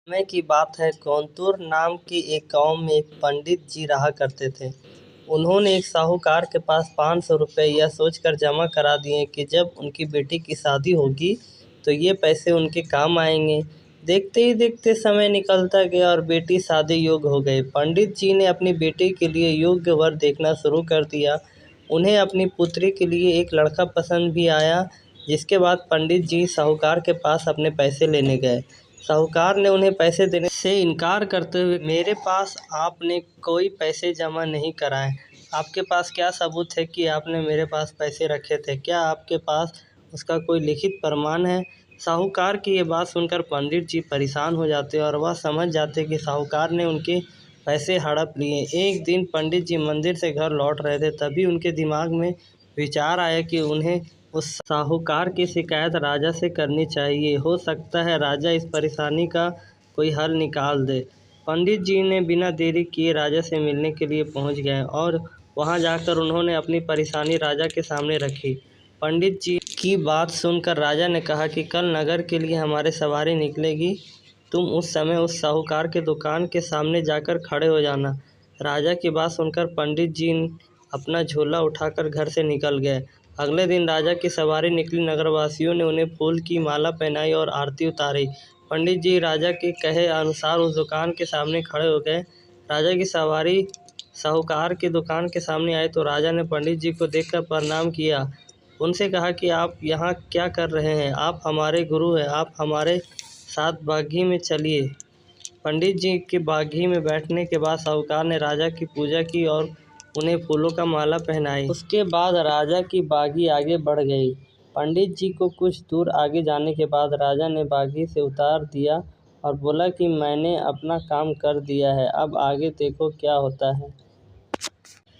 समय की बात है, कौंतुर नाम की एक गांव में एक पंडित जी रहा करते थे। उन्होंने एक साहूकार के पास 500 रुपये यह सोचकर जमा करा दिए कि जब उनकी बेटी की शादी होगी तो ये पैसे उनके काम आएंगे। देखते ही देखते समय निकलता गया और बेटी शादी योग्य हो गई। पंडित जी ने अपनी बेटी के लिए योग्य वर देखना शुरू कर दिया। उन्हें अपनी पुत्री के लिए एक लड़का पसंद भी आया। जिसके बाद पंडित जी साहूकार के पास अपने पैसे लेने गए। साहूकार ने उन्हें पैसे देने से इनकार करते हुए, मेरे पास आपने कोई पैसे जमा नहीं कराए। आपके पास क्या सबूत है कि आपने मेरे पास पैसे रखे थे? क्या आपके पास उसका कोई लिखित प्रमाण है? साहूकार की ये बात सुनकर पंडित जी परेशान हो जाते और वह समझ जाते कि साहूकार ने उनके पैसे हड़प लिए। एक दिन पंडित जी मंदिर से घर लौट रहे थे, तभी उनके दिमाग में विचार आया कि उन्हें उस साहूकार की शिकायत राजा से करनी चाहिए। हो सकता है राजा इस परेशानी का कोई हल निकाल दे। पंडित जी ने बिना देरी किए राजा से मिलने के लिए पहुंच गए और वहां जाकर उन्होंने अपनी परेशानी राजा के सामने रखी। पंडित जी की बात सुनकर राजा ने कहा कि कल नगर के लिए हमारी सवारी निकलेगी। तुम उस समय उस साहूकार के दुकान के सामने जाकर खड़े हो जाना। राजा की बात सुनकर पंडित जी अपना झोला उठाकर घर से निकल गए। अगले दिन राजा की सवारी निकली। नगरवासियों ने उन्हें फूल की माला पहनाई और आरती उतारी। पंडित जी राजा के कहे अनुसार उस दुकान के सामने खड़े हो गए। राजा की सवारी साहूकार की दुकान के सामने आई तो राजा ने पंडित जी को देखकर प्रणाम किया। उनसे कहा कि आप यहाँ क्या कर रहे हैं? आप हमारे गुरु हैं, आप हमारे साथ बागी में चलिए। पंडित जी के बागी में बैठने के बाद साहूकार ने राजा की पूजा की और उन्हें फूलों का माला पहनाई। उसके बाद राजा की बागी आगे बढ़ गई। पंडित जी को कुछ दूर आगे जाने के बाद राजा ने बागी से उतार दिया और बोला कि मैंने अपना काम कर दिया है, अब आगे देखो क्या होता है।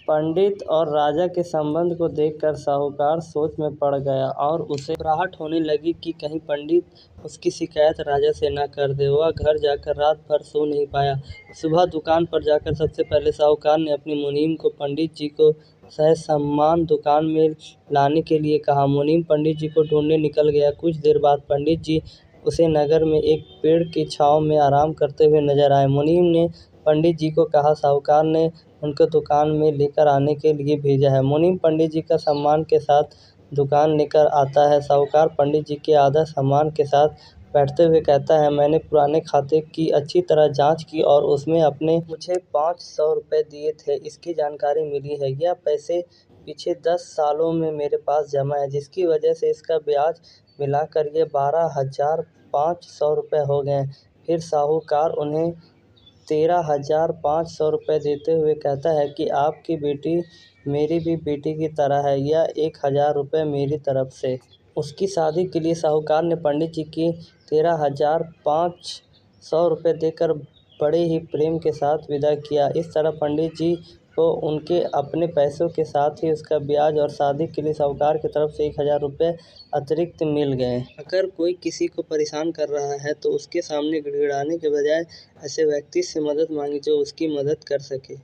पंडित और राजा के संबंध को देखकर साहूकार सोच में पड़ गया और उसे घबराहट होने लगी कि कहीं पंडित उसकी शिकायत राजा से न कर दे। वह घर जाकर रात भर सो नहीं पाया। सुबह दुकान पर जाकर सबसे पहले साहूकार ने अपनी मुनीम को पंडित जी को सहसम्मान दुकान में लाने के लिए कहा। मुनीम पंडित जी को ढूंढने निकल गया। कुछ देर बाद पंडित जी उसे नगर में एक पेड़ की छांव में आराम करते हुए नजर आए। मुनीम ने पंडित जी को कहा, साहूकार ने उनको दुकान में लेकर आने के लिए भेजा है। मुनीम पंडित जी का सम्मान के साथ दुकान लेकर आता है। साहूकार पंडित जी के आदर सम्मान के साथ बैठते हुए कहता है, मैंने पुराने खाते की अच्छी तरह जांच की और उसमें अपने मुझे 500 रुपये दिए थे, इसकी जानकारी मिली है। यह पैसे पिछले 10 सालों में मेरे पास जमा है, जिसकी वजह से इसका ब्याज मिलाकर ये 12,500 रुपये हो गए। फिर साहूकार उन्हें 13,500 रुपये देते हुए कहता है कि आपकी बेटी मेरी भी बेटी की तरह है, यह 1,000 रुपये मेरी तरफ से। उसकी शादी के लिए साहूकार ने पंडित जी की 13,500 रुपये देकर बड़े ही प्रेम के साथ विदा किया। इस तरह पंडित जी को उनके अपने पैसों के साथ ही उसका ब्याज और शादी के लिए साहूकार की तरफ से 1,000 रुपये अतिरिक्त मिल गए। अगर कोई किसी को परेशान कर रहा है तो उसके सामने गिड़गिड़ाने के बजाय ऐसे व्यक्ति से मदद मांगे जो उसकी मदद कर सके।